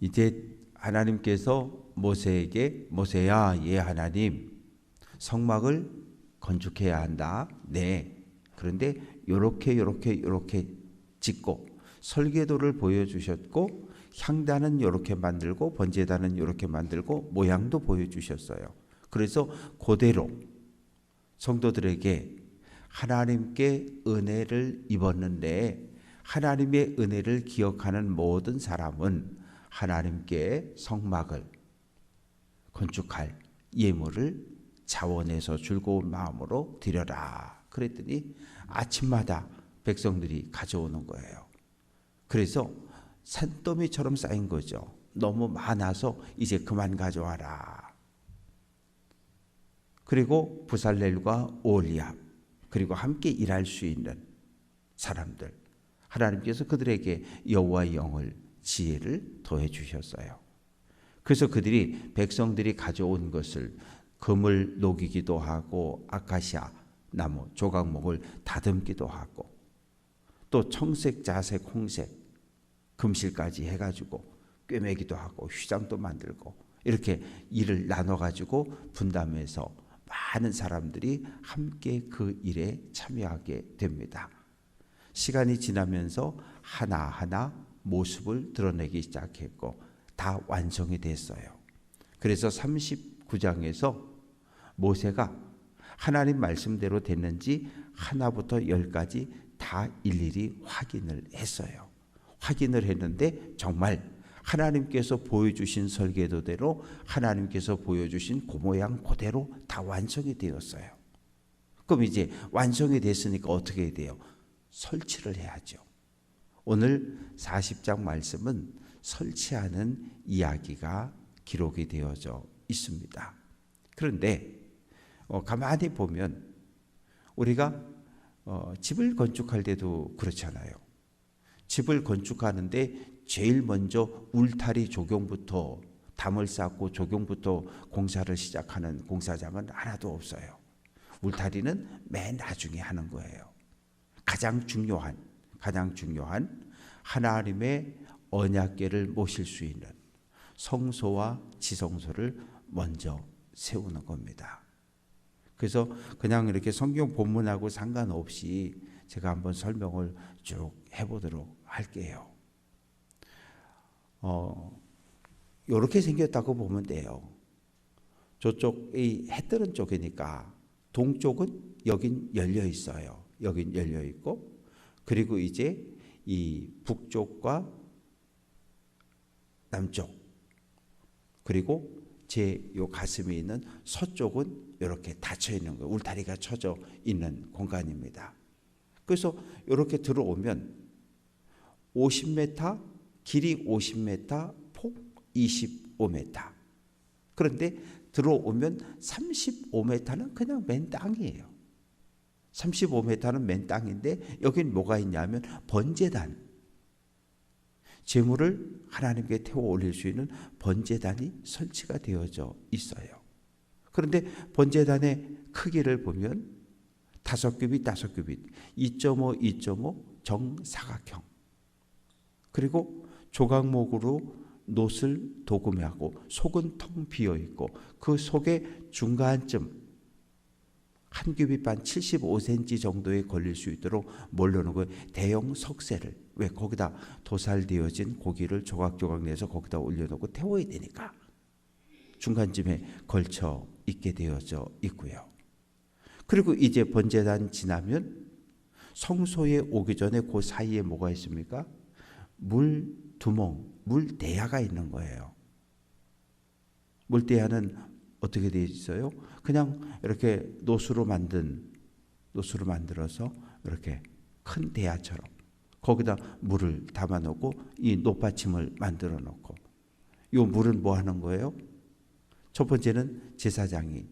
이제 하나님께서 모세에게 모세야, 예 하나님 성막을 건축해야 한다. 네. 그런데 요렇게 짓고 설계도를 보여주셨고 향단은 요렇게 만들고 번제단은 요렇게 만들고 모양도 보여주셨어요. 그래서 그대로 성도들에게 하나님께 은혜를 입었는데 하나님의 은혜를 기억하는 모든 사람은 하나님께 성막을 건축할 예물을 자원해서 즐거운 마음으로 드려라. 그랬더니 아침마다 백성들이 가져오는 거예요. 그래서 산더미처럼 쌓인 거죠. 너무 많아서 이제 그만 가져와라. 그리고 부살렐과 오홀리압 그리고 함께 일할 수 있는 사람들, 하나님께서 그들에게 여호와의 영을 지혜를 더해 주셨어요. 그래서 그들이 백성들이 가져온 것을 금을 녹이기도 하고 아카시아 나무 조각목을 다듬기도 하고 또 청색, 자색, 홍색 금실까지 해가지고 꿰매기도 하고 휘장도 만들고 이렇게 일을 나눠가지고 분담해서 많은 사람들이 함께 그 일에 참여하게 됩니다. 시간이 지나면서 하나하나 모습을 드러내기 시작했고 다 완성이 됐어요. 그래서 39장에서 모세가 하나님 말씀대로 됐는지 하나부터 열까지 다 일일이 확인을 했어요. 확인을 했는데 정말 하나님께서 보여주신 설계도대로 하나님께서 보여주신 그 모양 그대로 다 완성이 되었어요. 그럼 이제 완성이 됐으니까 어떻게 돼요? 설치를 해야죠. 오늘 40장 말씀은 설치하는 이야기가 기록이 되어져 있습니다. 그런데 가만히 보면 우리가 집을 건축할 때도 그렇잖아요. 집을 건축하는데 제일 먼저 울타리 조경부터 담을 쌓고 조경부터 공사를 시작하는 공사장은 하나도 없어요. 울타리는 맨 나중에 하는 거예요. 가장 중요한 하나님의 언약궤를 모실 수 있는 성소와 지성소를 먼저 세우는 겁니다. 그래서 그냥 이렇게 성경 본문하고 상관없이 제가 한번 설명을 쭉 해보도록 할게요. 이렇게 생겼다고 보면 돼요. 저쪽이 해 뜨는 쪽이니까 동쪽은 여긴 열려 있어요. 여긴 열려 있고 그리고 이제 이 북쪽과 남쪽 그리고 제 요 가슴에 있는 서쪽은 이렇게 닫혀 있는 거예요. 울타리가 쳐져 있는 공간입니다. 그래서 이렇게 들어오면 50m, 길이 50m, 폭 25m. 그런데 들어오면 35m는 그냥 맨 땅이에요. 35m는 맨 땅인데 여긴 뭐가 있냐면 번제단. 제물을 하나님께 태워 올릴 수 있는 번제단이 설치가 되어져 있어요. 그런데 번제단의 크기를 보면 5규빗, 5규빗, 2.5, 2.5 정사각형. 그리고 조각목으로 놋을 도금하고 속은 텅 비어 있고 그 속에 중간쯤 한 규빗 반 75cm 정도에 걸릴 수 있도록 몰려놓은 거예요. 대형 석쇠를. 왜? 거기다 도살되어진 고기를 조각조각 내서 거기다 올려놓고 태워야 되니까 중간쯤에 걸쳐 있게 되어져 있고요. 그리고 이제 번제단 지나면 성소에 오기 전에 그 사이에 뭐가 있습니까? 물두멍, 물대야가 있는 거예요. 물대야는 어떻게 되어 있어요? 그냥 이렇게 놋으로 만들어서 이렇게 큰 대야처럼 거기다 물을 담아 놓고 이 놋받침을 만들어 놓고 이 물은 뭐 하는 거예요? 첫 번째는 제사장이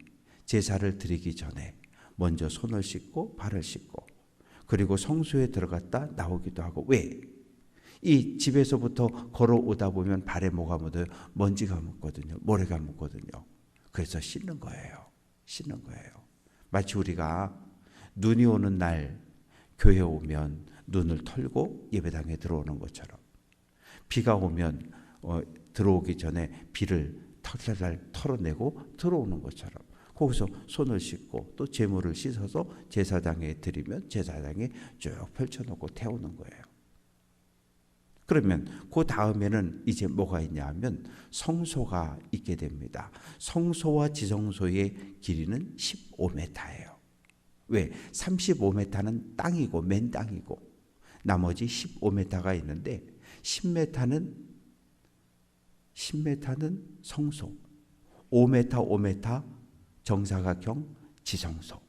제사를 드리기 전에 먼저 손을 씻고 발을 씻고 그리고 성소에 들어갔다 나오기도 하고 왜? 이 집에서부터 걸어오다 보면 발에 뭐가 묻어요? 먼지가 묻거든요. 모래가 묻거든요. 그래서 씻는 거예요. 마치 우리가 눈이 오는 날 교회 오면 눈을 털고 예배당에 들어오는 것처럼 비가 오면 들어오기 전에 비를 털털 털어내고 들어오는 것처럼 거기서 손을 씻고 또 제물을 씻어서 제사장에 드리면 제사장이 쭉 펼쳐놓고 태우는 거예요. 그러면 그 다음에는 이제 뭐가 있냐 하면 성소가 있게 됩니다. 성소와 지성소의 길이는 15m예요. 왜? 35m는 땅이고 맨 땅이고 나머지 15m가 있는데 10m는 성소, 5m 정사각형 지성소.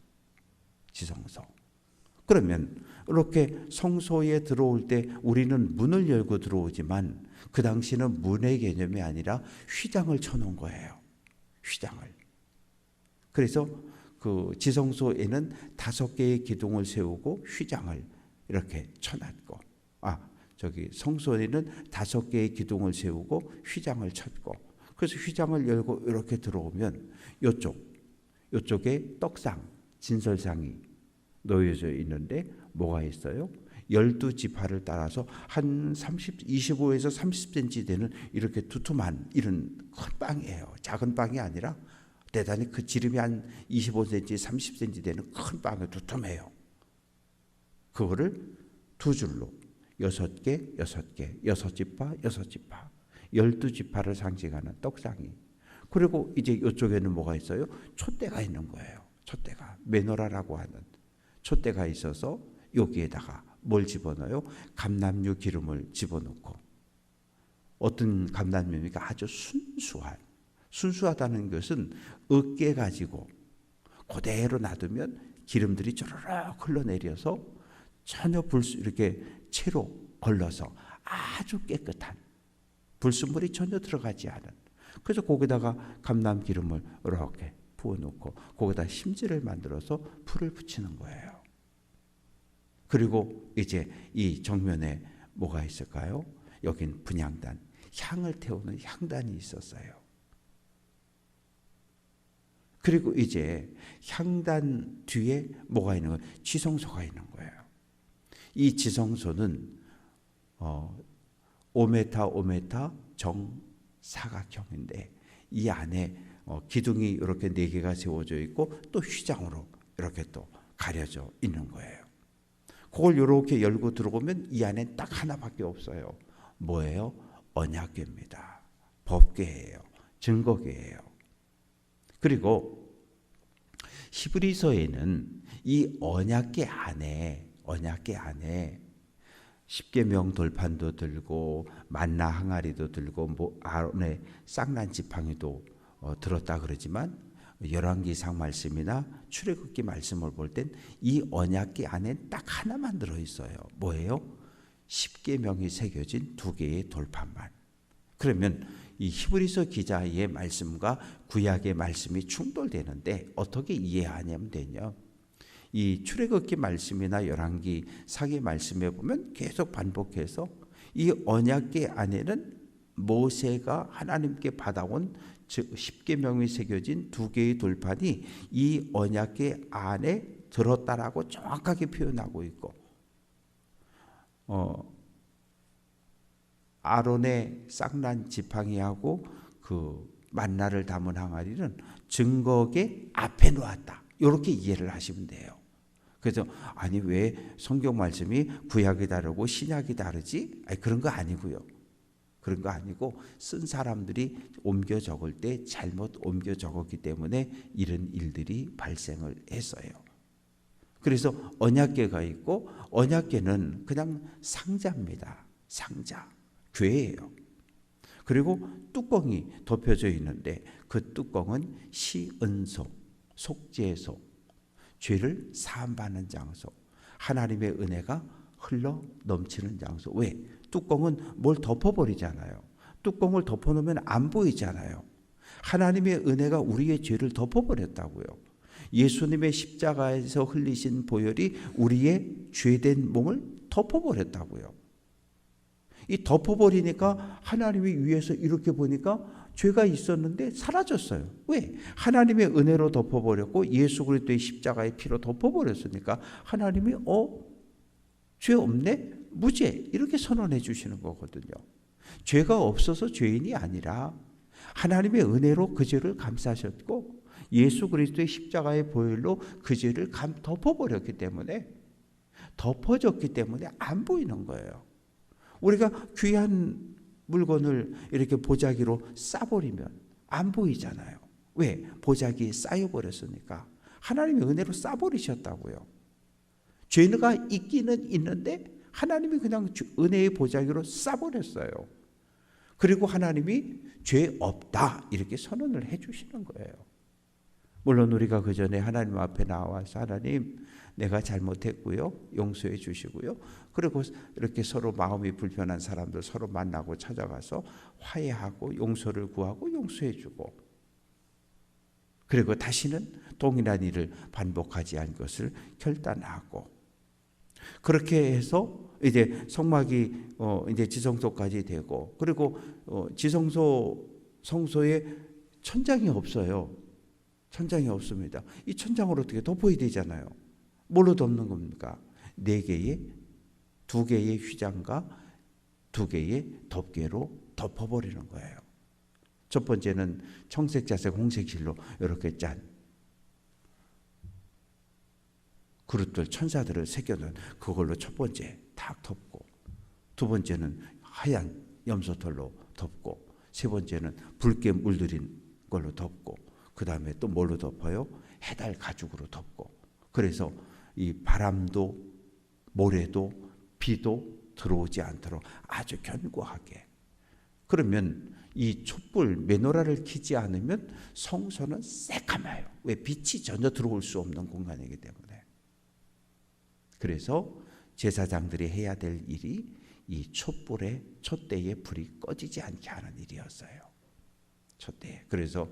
그러면 이렇게 성소에 들어올 때 우리는 문을 열고 들어오지만 그 당시는 문의 개념이 아니라 휘장을 쳐놓은 거예요. 휘장을. 그래서 그 지성소에는 5개의 기둥을 세우고 휘장을 이렇게 쳐놨고, 성소에는 5개의 기둥을 세우고 휘장을 쳤고, 그래서 휘장을 열고 이렇게 들어오면 이쪽에 떡상, 진설상이 놓여져 있는데 뭐가 있어요? 12지파를 따라서 한 25에서 30cm 되는 이렇게 두툼한 이런 큰 빵이에요. 작은 빵이 아니라 대단히 그 지름이 한 25cm, 30cm 되는 큰 빵이 두툼해요. 그거를 두 줄로 6개, 6지파, 12지파를 상징하는 떡상이. 그리고 이제 이쪽에는 뭐가 있어요? 촛대가 있는 거예요. 촛대가 메노라라고 하는 촛대가 있어서 여기에다가 뭘 집어넣어요? 감람류 기름을 집어넣고, 어떤 감람류니까 아주 순수하다는 것은 으깨 가지고 그대로 놔두면 기름들이 쪼르륵 흘러내려서 전혀 이렇게 채로 걸러서 아주 깨끗한 불순물이 전혀 들어가지 않은, 그래서 거기다가 감람 기름을 이렇게 부어놓고 거기다 심지를 만들어서 불을 붙이는 거예요. 그리고 이제 이 정면에 뭐가 있을까요? 여긴 분향단, 향을 태우는 향단이 있었어요. 그리고 이제 향단 뒤에 뭐가 있는 거예요? 지성소가 있는 거예요. 이 지성소는 5m 정사각형인데 이 안에 기둥이 이렇게 4개가 세워져 있고 또 휘장으로 이렇게 또 가려져 있는 거예요. 그걸 이렇게 열고 들어오면 이 안에 딱 하나밖에 없어요. 뭐예요? 언약궤입니다. 법궤예요. 증거궤예요. 그리고 히브리서에는 이 언약궤 안에 십계명 돌판도 들고 만나 항아리도 들고 아론의 쌍난 지팡이도 들었다 그러지만 열왕기상 말씀이나 출애굽기 말씀을 볼 땐 이 언약궤 안에 딱 하나만 들어있어요. 뭐예요? 십계명이 새겨진 2개의 돌판만. 그러면 이 히브리서 기자의 말씀과 구약의 말씀이 충돌되는데 어떻게 이해하냐면 되냐? 이 출애굽기 말씀이나 열왕기 사기 말씀에 보면 계속 반복해서 이 언약궤 안에는 모세가 하나님께 받아온 즉 십계명이 새겨진 2개의 돌판이 이 언약궤 안에 들었다라고 정확하게 표현하고 있고, 아론의 쌍난 지팡이하고 그 만나를 담은 항아리는 증거궤 앞에 놓았다. 이렇게 이해를 하시면 돼요. 그래서 아니 왜 성경 말씀이 구약이 다르고 신약이 다르지? 그런 거 아니고요. 그런 거 아니고 쓴 사람들이 옮겨 적을 때 잘못 옮겨 적었기 때문에 이런 일들이 발생을 했어요. 그래서 언약궤가 있고, 언약궤는 그냥 상자입니다. 상자, 궤예요. 그리고 뚜껑이 덮여져 있는데 그 뚜껑은 시은소, 속죄소, 죄를 사함받는 장소, 하나님의 은혜가 흘러 넘치는 장소. 왜? 뚜껑은 뭘 덮어버리잖아요. 뚜껑을 덮어놓으면 안 보이잖아요. 하나님의 은혜가 우리의 죄를 덮어버렸다고요. 예수님의 십자가에서 흘리신 보혈이 우리의 죄된 몸을 덮어버렸다고요. 이 덮어버리니까 하나님이 위에서 이렇게 보니까 죄가 있었는데 사라졌어요. 왜? 하나님의 은혜로 덮어버렸고 예수 그리스도의 십자가의 피로 덮어버렸으니까 하나님이 죄 없네? 무죄 이렇게 선언해 주시는 거거든요. 죄가 없어서 죄인이 아니라 하나님의 은혜로 그 죄를 감싸셨고 예수 그리스도의 십자가의 보혈로 그 죄를 덮어버렸기 때문에, 덮어졌기 때문에 안 보이는 거예요. 우리가 귀한 물건을 이렇게 보자기로 싸버리면 안 보이잖아요. 왜? 보자기에 쌓여버렸으니까. 하나님의 은혜로 싸버리셨다고요. 죄가 있기는 있는데 하나님이 그냥 은혜의 보자기로 싸버렸어요. 그리고 하나님이 죄 없다 이렇게 선언을 해주시는 거예요. 물론 우리가 그 전에 하나님 앞에 나와서 하나님 내가 잘못했고요, 용서해 주시고요. 그리고 이렇게 서로 마음이 불편한 사람들 서로 만나고 찾아가서 화해하고 용서를 구하고 용서해 주고, 그리고 다시는 동일한 일을 반복하지 않을 것을 결단하고, 그렇게 해서 이제 성막이 이제 지성소까지 되고, 그리고 지성소 성소에 천장이 없어요. 천장이 없습니다. 이 천장을 어떻게 덮어야 되잖아요. 뭘로 덮는 겁니까? 4개의 2개의 휘장과 2개의 덮개로 덮어버리는 거예요. 첫 번째는 청색, 자색, 홍색 실로 이렇게 짠 그릇들, 천사들을 새겨놓은 그걸로 첫 번째 탁 덮고, 두 번째는 하얀 염소털로 덮고, 세 번째는 붉게 물들인 걸로 덮고, 그 다음에 또 뭘로 덮어요? 해달 가죽으로 덮고. 그래서 이 바람도 모래도 비도 들어오지 않도록 아주 견고하게. 그러면 이 촛불 메노라를 켜지 않으면 성소는 새까마요. 왜? 빛이 전혀 들어올 수 없는 공간이기 때문에. 그래서 제사장들이 해야 될 일이 이 촛대에 불이 꺼지지 않게 하는 일이었어요. 촛대에. 그래서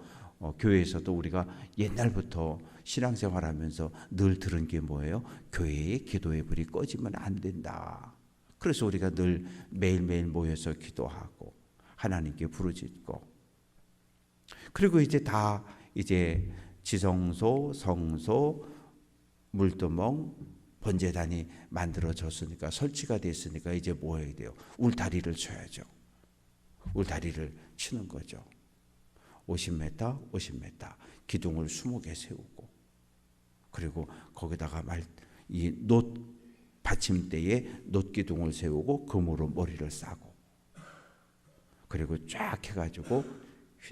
교회에서도 우리가 옛날부터 신앙생활하면서 늘 들은 게 뭐예요? 교회의 기도의 불이 꺼지면 안 된다. 그래서 우리가 늘 매일매일 모여서 기도하고 하나님께 부르짖고, 그리고 이제 지성소, 성소, 물두멍, 번제단이 만들어졌으니까, 설치가 됐으니까 이제 뭐 해야 돼요? 울타리를 쳐야죠. 울타리를 치는 거죠. 50m, 50m 기둥을 20개 세우고, 그리고 거기다가 이 놋 받침대에 놋 기둥을 세우고 금으로 머리를 싸고, 그리고 쫙 해가지고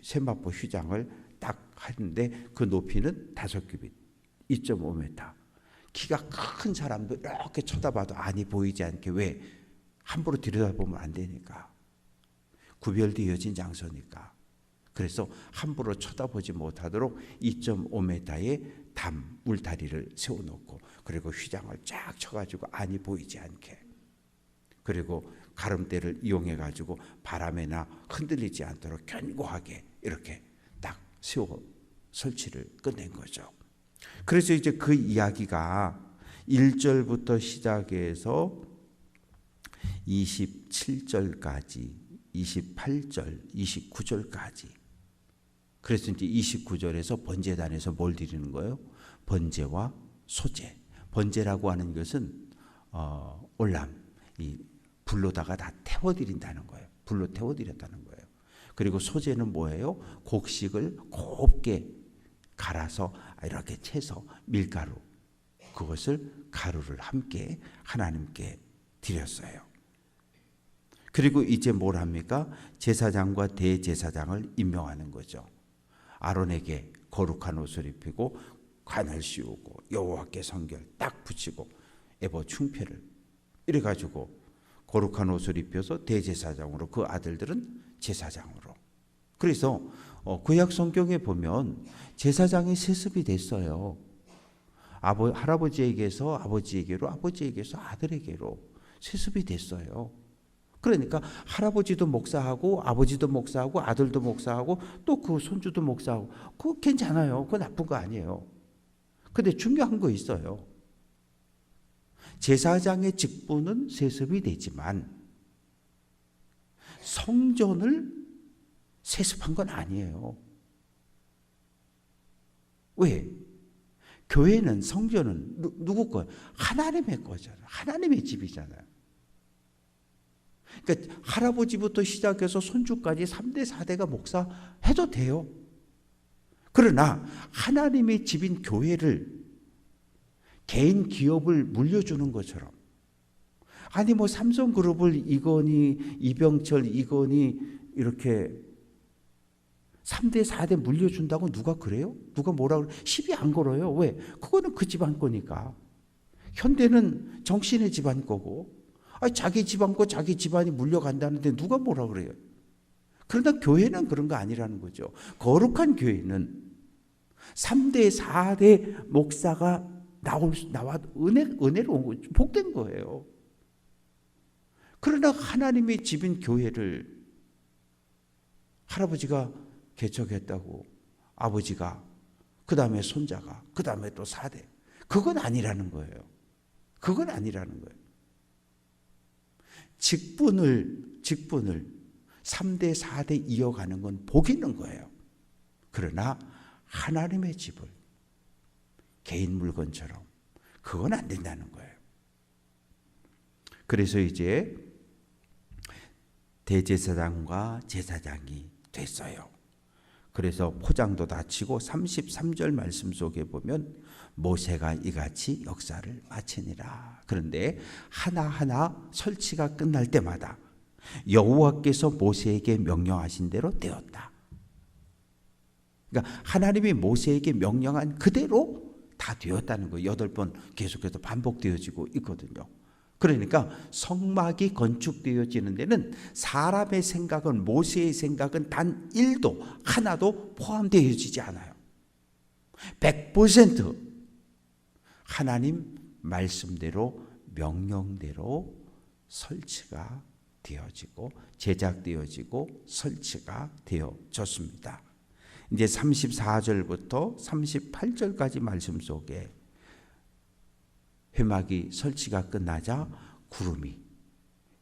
세마포 휘장을 딱 하는데 그 높이는 5규빗, 2.5m. 키가 큰 사람도 이렇게 쳐다봐도 안이 보이지 않게. 왜? 함부로 들여다보면 안 되니까. 구별되어진 장소니까. 그래서 함부로 쳐다보지 못하도록 2.5m의 담 울타리를 세워놓고, 그리고 휘장을 쫙 쳐가지고 안이 보이지 않게, 그리고 가름대를 이용해가지고 바람에나 흔들리지 않도록 견고하게 이렇게 딱 세워 설치를 끝낸 거죠. 그래서 이제 그 이야기가 1절부터 시작해서 27절까지, 28절, 29절까지. 그래서 이제 29절에서 번제단에서 뭘 드리는 거예요? 번제와 소제. 번제라고 하는 것은 올람, 이 불로다가 다 태워드린다는 거예요. 불로 태워드렸다는 거예요. 그리고 소제는 뭐예요? 곡식을 곱게 갈아서 이렇게 채서 밀가루, 그것을 가루를 함께 하나님께 드렸어요. 그리고 이제 뭘 합니까? 제사장과 대제사장을 임명하는 거죠. 아론에게 거룩한 옷을 입히고 관을 씌우고 여호와께 성결 딱 붙이고 에봇 충패를 이래가지고 거룩한 옷을 입혀서 대제사장으로, 그 아들들은 제사장으로. 그래서 구약 성경에 보면 제사장이 세습이 됐어요. 할아버지에게서 아버지에게로, 아버지에게서 아들에게로 세습이 됐어요. 그러니까 할아버지도 목사하고 아버지도 목사하고 아들도 목사하고 또 그 손주도 목사하고, 그거 괜찮아요. 그거 나쁜 거 아니에요. 근데 중요한 거 있어요. 제사장의 직분은 세습이 되지만 성전을 세습한 건 아니에요. 왜? 교회는, 성전은 누구 거예요? 하나님의 거잖아요. 하나님의 집이잖아요. 그러니까 할아버지부터 시작해서 손주까지 3대 4대가 목사 해도 돼요. 그러나 하나님의 집인 교회를 개인 기업을 물려주는 것처럼, 아니 뭐 삼성그룹을 이건희, 이병철, 이건희 이렇게 3대 4대 물려준다고 누가 그래요? 누가 뭐라 그래? 시비 안 걸어요. 왜? 그거는 그 집안 거니까. 현대는 정신의 집안 거고, 아니 자기 집안 거 자기 집안이 물려간다는데 누가 뭐라 그래요? 그러나 교회는 그런 거 아니라는 거죠. 거룩한 교회는 3대 4대 목사가 나와 은혜로 온 거죠. 복된 거예요. 그러나 하나님의 집인 교회를 할아버지가 개척했다고 아버지가, 그 다음에 손자가, 그 다음에 또 4대, 그건 아니라는 거예요. 그건 아니라는 거예요. 직분을 3대 4대 이어가는 건 복 있는 거예요. 그러나 하나님의 집을 개인 물건처럼, 그건 안 된다는 거예요. 그래서 이제 대제사장과 제사장이 됐어요. 그래서 포장도 다치고 33절 말씀 속에 보면 모세가 이같이 역사를 마치니라. 그런데 하나하나 설치가 끝날 때마다 여호와께서 모세에게 명령하신 대로 되었다. 그러니까 하나님이 모세에게 명령한 그대로 다 되었다는 거예요. 8번 계속해서 반복되어지고 있거든요. 그러니까 성막이 건축되어지는 데는 사람의 생각은, 모세의 생각은 단 1도 하나도 포함되어지지 않아요. 100% 하나님 말씀대로 명령대로 설치가 되어지고 제작되어지고 설치가 되어졌습니다. 이제 34절부터 38절까지 말씀 속에 회막이 설치가 끝나자 구름이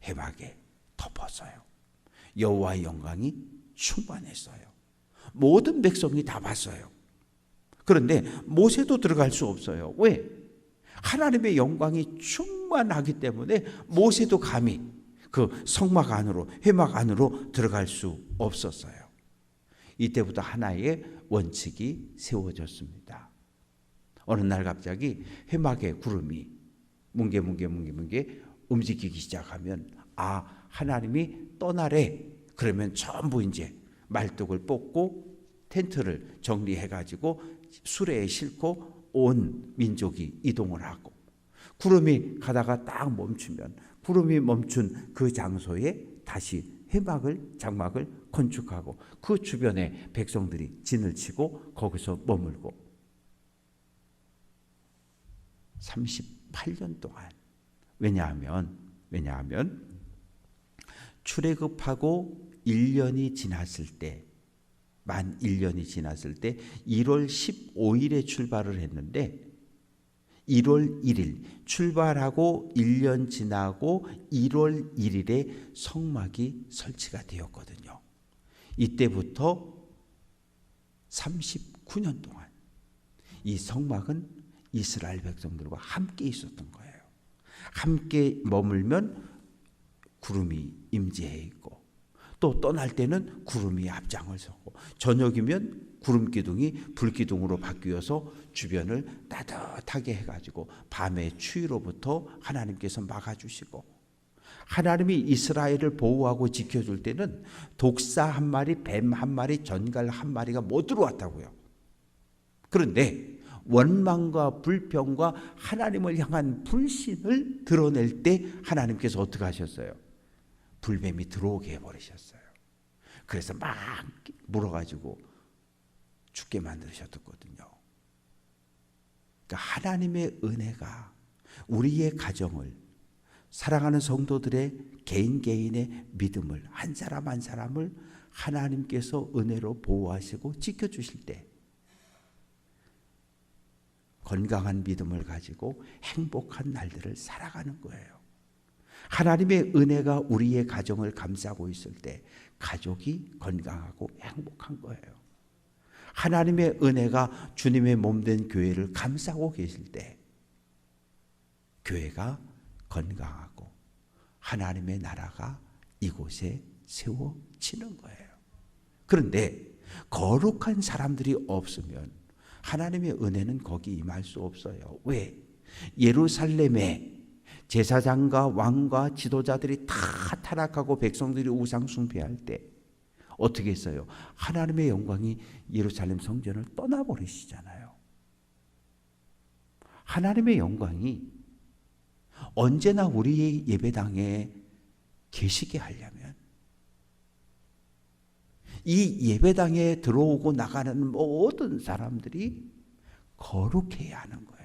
회막에 덮었어요. 여호와의 영광이 충만했어요. 모든 백성이 다 봤어요. 그런데 모세도 들어갈 수 없어요. 왜? 하나님의 영광이 충만하기 때문에 모세도 감히 그 성막 안으로, 회막 안으로 들어갈 수 없었어요. 이때부터 하나의 원칙이 세워졌습니다. 어느 날 갑자기 회막에 구름이 뭉게 움직이기 시작하면, 아, 하나님이 떠나래. 그러면 전부 이제 말뚝을 뽑고 텐트를 정리해가지고 수레에 싣고 온 민족이 이동을 하고, 구름이 가다가 딱 멈추면 구름이 멈춘 그 장소에 다시 장막을 건축하고 그 주변에 백성들이 진을 치고 거기서 머물고 38년 동안. 왜냐하면 출애굽하고 1년이 지났을 때, 만 1년이 지났을 때 1월 15일에 출발을 했는데 1월 1일 출발하고 1년 지나고 1월 1일에 성막이 설치가 되었거든요. 이때부터 39년 동안 이 성막은 이스라엘 백성들과 함께 있었던 거예요. 함께 머물면 구름이 임재해 있고, 또 떠날 때는 구름이 앞장을 서고, 저녁이면 구름 기둥이 불 기둥으로 바뀌어서 주변을 따뜻하게 해가지고 밤의 추위로부터 하나님께서 막아주시고, 하나님이 이스라엘을 보호하고 지켜줄 때는 독사 한 마리, 뱀 한 마리, 전갈 한 마리가 못 들어왔다고요. 그런데 원망과 불평과 하나님을 향한 불신을 드러낼 때 하나님께서 어떻게 하셨어요? 불뱀이 들어오게 해버리셨어요. 그래서 막 물어가지고 죽게 만드셨거든요. 그러니까 하나님의 은혜가 우리의 가정을, 사랑하는 성도들의 개인의 믿음을, 한 사람 한 사람을 하나님께서 은혜로 보호하시고 지켜주실 때 건강한 믿음을 가지고 행복한 날들을 살아가는 거예요. 하나님의 은혜가 우리의 가정을 감싸고 있을 때 가족이 건강하고 행복한 거예요. 하나님의 은혜가 주님의 몸된 교회를 감싸고 계실 때 교회가 건강하고 하나님의 나라가 이곳에 세워지는 거예요. 그런데 거룩한 사람들이 없으면 하나님의 은혜는 거기 임할 수 없어요. 왜? 예루살렘에 제사장과 왕과 지도자들이 다 타락하고 백성들이 우상 숭배할 때 어떻게 했어요? 하나님의 영광이 예루살렘 성전을 떠나버리시잖아요. 하나님의 영광이 언제나 우리의 예배당에 계시게 하려면 이 예배당에 들어오고 나가는 모든 사람들이 거룩해야 하는 거예요.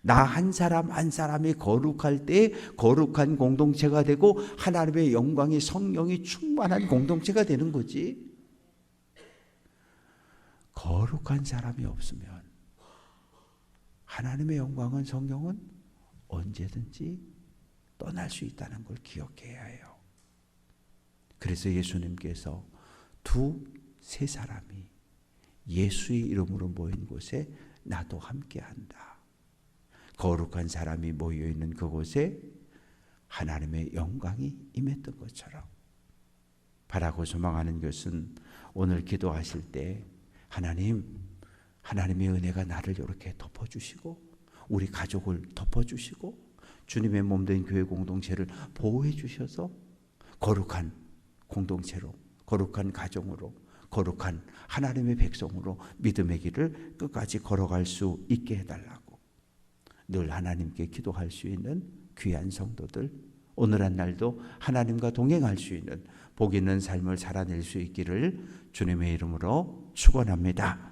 나 한 사람 한 사람이 거룩할 때 거룩한 공동체가 되고 하나님의 영광이 성령이 충만한 공동체가 되는 거지. 거룩한 사람이 없으면 하나님의 영광은 성령은 언제든지 떠날 수 있다는 걸 기억해야 해요. 그래서 예수님께서 두세 사람이 예수의 이름으로 모인 곳에 나도 함께한다. 거룩한 사람이 모여있는 그곳에 하나님의 영광이 임했던 것처럼 바라고 소망하는 것은 오늘 기도하실 때 하나님의 은혜가 나를 이렇게 덮어주시고 우리 가족을 덮어주시고 주님의 몸된 교회 공동체를 보호해 주셔서 거룩한 공동체로 거룩한 가정으로 거룩한 하나님의 백성으로 믿음의 길을 끝까지 걸어갈 수 있게 해달라고 늘 하나님께 기도할 수 있는 귀한 성도들, 오늘 한 날도 하나님과 동행할 수 있는 복 있는 삶을 살아낼 수 있기를 주님의 이름으로 축원합니다.